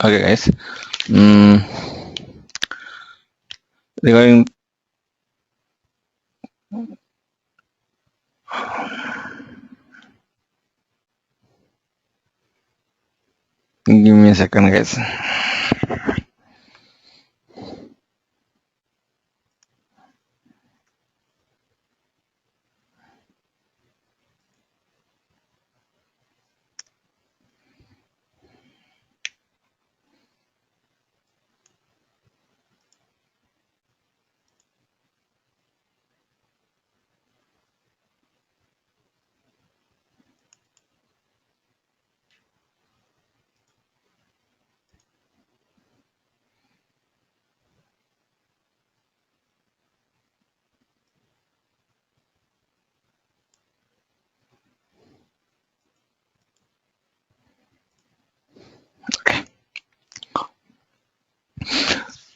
Okay, guys. Mm, Regarding give me a second, guys.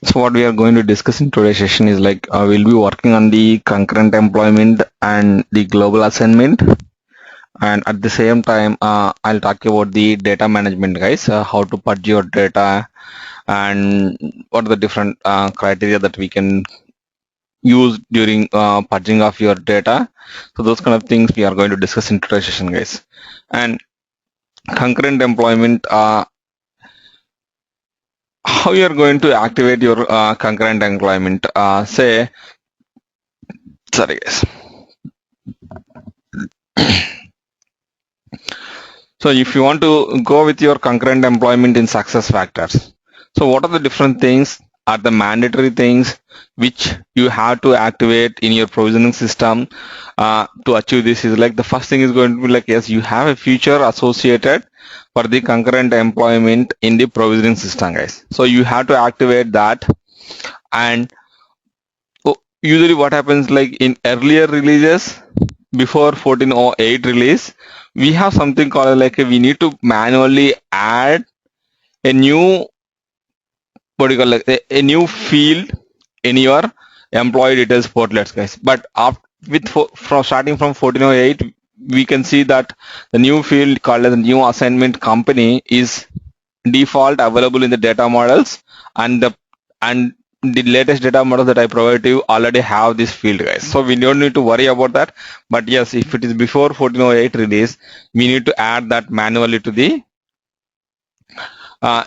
So what we are going to discuss in today's session is like we'll be working on the concurrent employment and the global assignment, and at the same time I'll talk about the data management, guys. How to purge your data and what are the different criteria that we can use during purging of your data. So those kind of things we are going to discuss in today's session, guys. And concurrent employment, how you are going to activate your concurrent employment. Say, sorry, guys. So if you want to go with your concurrent employment in success factors, so what are the different things are the mandatory things which you have to activate in your provisioning system to achieve this? Is like the first thing is going to be like, yes, you have a feature associated for the concurrent employment in the provisioning system, guys. So you have to activate that. And usually what happens, like in earlier releases before 14.08 release, we have something called like we need to manually add a new, what do you call, like a new field in your employee details portlets, guys. But after, from starting from 14.08, we can see that the new field called as a new assignment company is default available in the data models, and the latest data models that I provided you already have this field, guys. So we don't need to worry about that. But yes, if it is before 14.08 release, we need to add that manually to the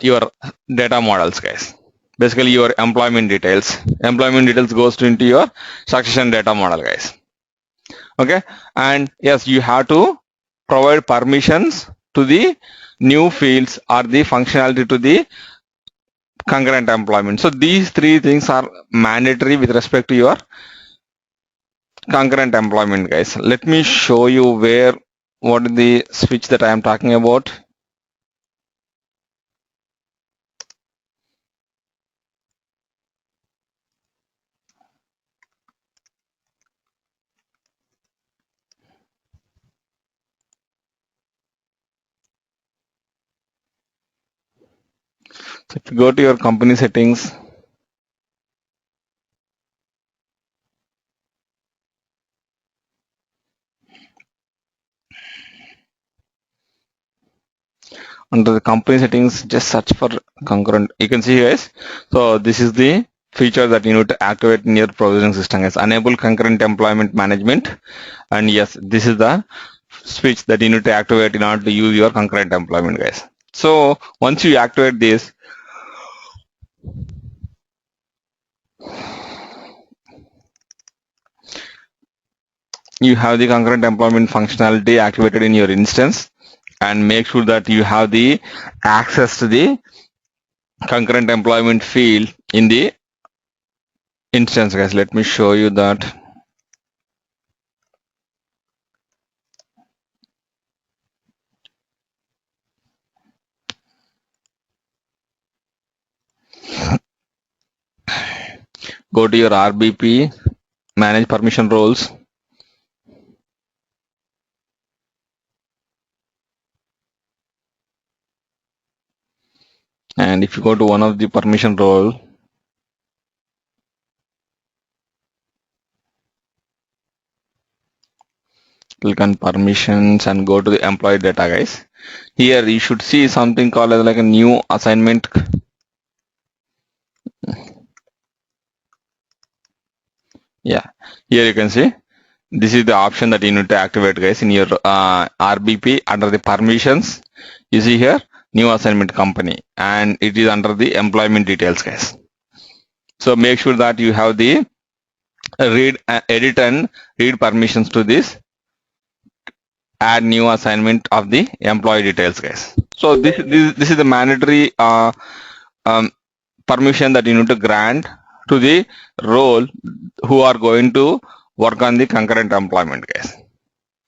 your data models, guys. Basically your employment details goes into your succession data model, guys. Okay, and yes, you have to provide permissions to the new fields or the functionality to the concurrent employment. So these three things are mandatory with respect to your concurrent employment, guys. Let me show you what is the switch that I am talking about. So if you go to your company settings, under the company settings, just search for concurrent. You can see, guys. So this is the feature that you need to activate in your provisioning system, guys. Enable concurrent employment management. And yes, this is the switch that you need to activate in order to use your concurrent employment, guys. So once you activate this, you have the concurrent employment functionality activated in your instance, and make sure that you have the access to the concurrent employment field in the instance, guys. Let me show you that. Go to your RBP, manage permission roles. And if you go to one of the permission role, click on permissions and go to the employee data, guys. Here you should see something called as like a new assignment. Yeah, here you can see this is the option that you need to activate, guys, in your RBP under the permissions. You see here new assignment company, and it is under the employment details, guys. So make sure that you have the edit and read permissions to this add new assignment of the employee details, guys. So this is the mandatory um, permission that you need to grant to the role who are going to work on the concurrent employment, guys.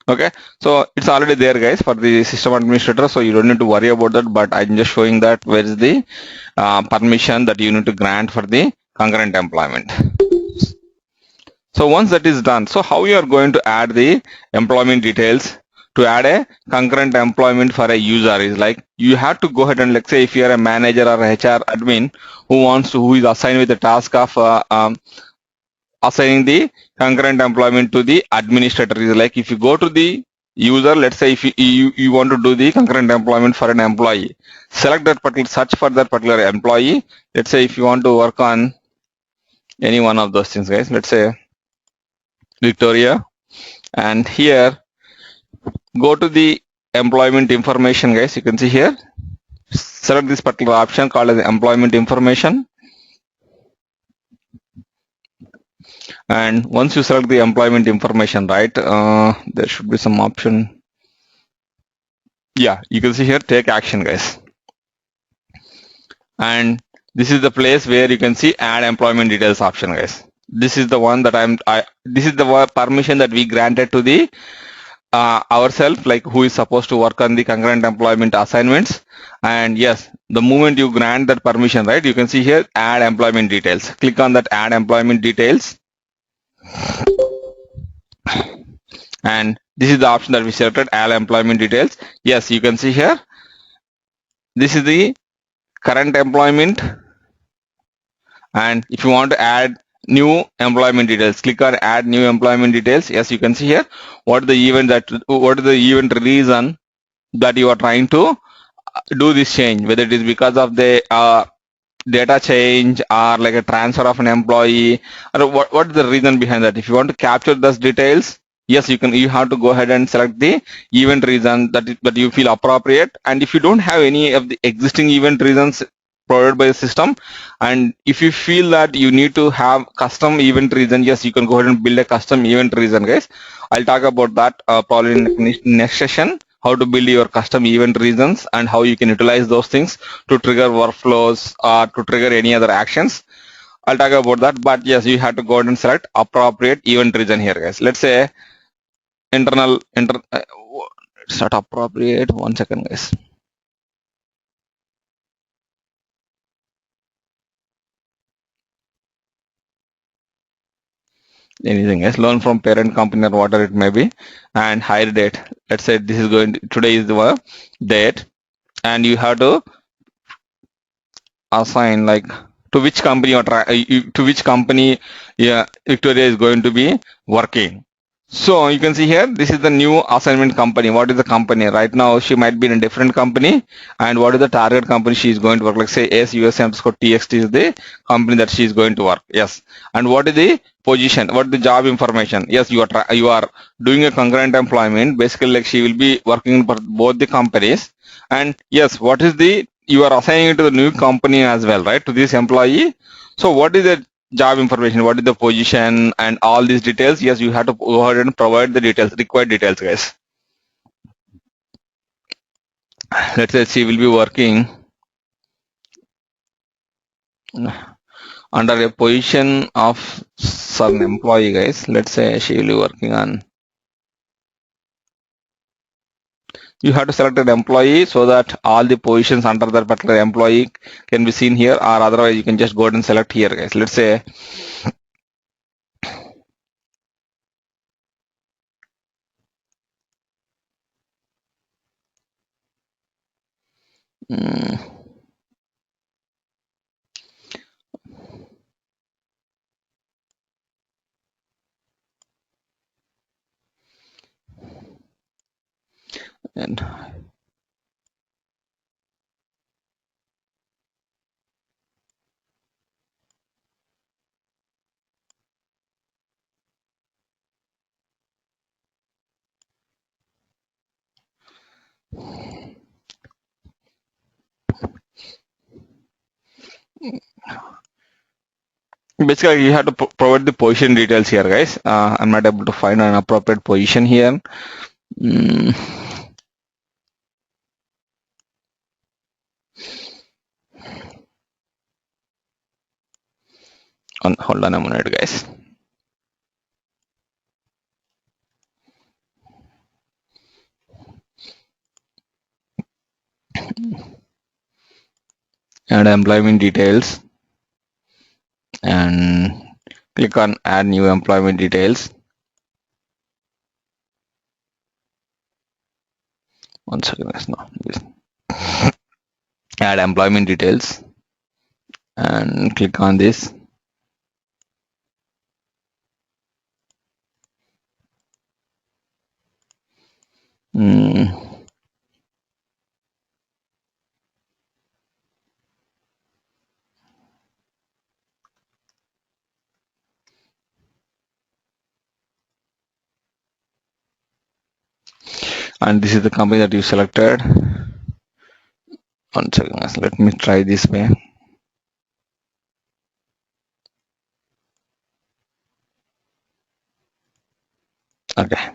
Okay, so it's already there, guys, for the system administrator, so you don't need to worry about that, but I'm just showing that where is the permission that you need to grant for the concurrent employment. So once that is done, so how you are going to add the employment details to add a concurrent employment for a user is like you have to go ahead and, let's say, if you are a manager or a HR admin who is assigned with the task of assigning the concurrent employment to the administrator is like if you go to the user, let's say if you want to do the concurrent employment for an employee, select that particular search for that particular employee. Let's say if you want to work on any one of those things, guys, let's say Victoria, and here go to the employment information, guys. You can see here select this particular option called as employment information, and once you select the employment information, right, there should be some option. Yeah, you can see here take action, guys, and this is the place where you can see add employment details option, guys. This is the one that this is the permission that we granted to the ourselves, like who is supposed to work on the concurrent employment assignments. And yes, the moment you grant that permission, right, you can see here add employment details. Click on that add employment details, and this is the option that we selected, add employment details. Yes, you can see here this is the current employment, and if you want to add new employment details, click on add new employment details. Yes, you can see here what is the event reason that you are trying to do this change, whether it is because of the data change or like a transfer of an employee, or what is the reason behind that. If you want to capture those details, yes, you have to go ahead and select the event reason that you feel appropriate. And if you don't have any of the existing event reasons provided by the system, and if you feel that you need to have custom event reason, yes, you can go ahead and build a custom event reason, guys. I'll talk about that probably in next session, how to build your custom event reasons and how you can utilize those things to trigger workflows or to trigger any other actions. I'll talk about that, but yes, you have to go ahead and select appropriate event reason here, guys. Let's say it's not appropriate. 1 second, guys. Anything else, learn from parent company or whatever it may be, and hire date. Let's say this is today is the date, and you have to assign like to which company to which company, yeah, Victoria is going to be working. So you can see here, this is the new assignment company. What is the company? Right now, she might be in a different company. And what is the target company she is going to work? Like say ASUS_TXT is the company that she is going to work. Yes. And what is the position? What is the job information? Yes, you are doing a concurrent employment. Basically, like she will be working for both the companies. And yes, what is the you are assigning it to the new company as well, right? To this employee. So what is the job information, what is the position, and all these details? Yes, you have to go ahead and provide the details, required details, guys. Let's say she will be working under a position of some employee, guys. Let's say she will be working on, you have to select an employee so that all the positions under that particular employee can be seen here, or otherwise you can just go ahead and select here, guys. Let's say and Basically, you have to provide the position details here, guys. I'm not able to find an appropriate position here. Mm. Hold on a minute, guys. Add employment details and click on add new employment details. One second, guys. No, add employment details and click on this. And this is the company that you selected. One second, guys. Let me try this way. Okay.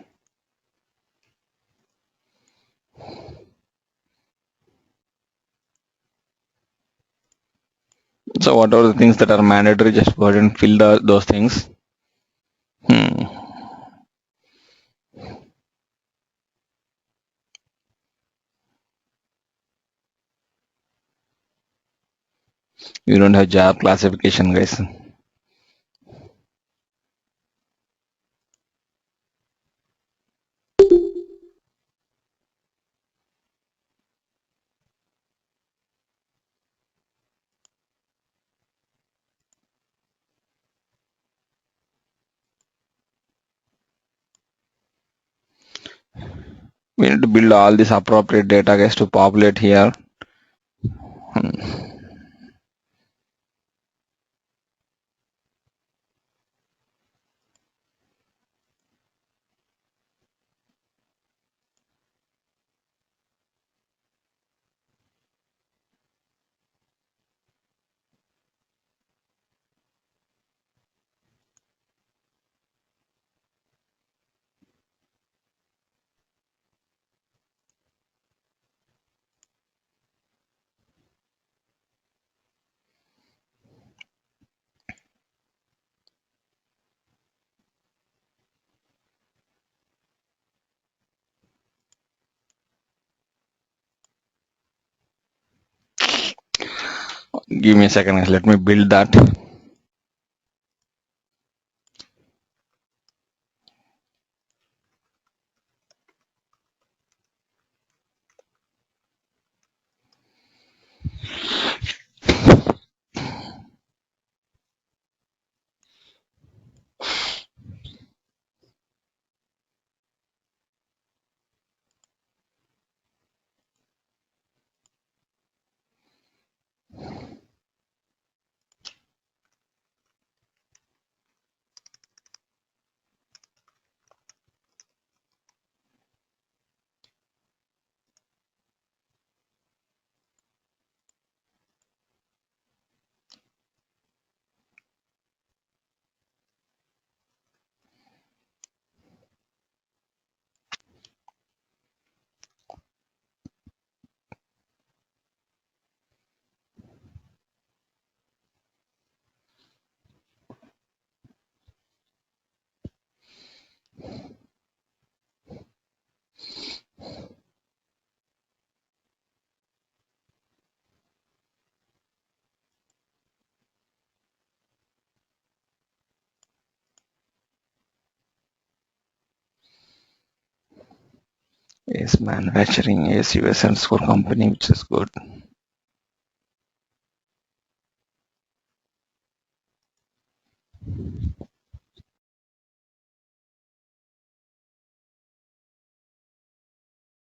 So what are the things that are mandatory? Just go ahead and fill those things. You don't have job classification, guys. We need to build all this appropriate data, guys, to populate here. Give me a second, guys. Let me build that. Is manufacturing is US underscore company, which is good.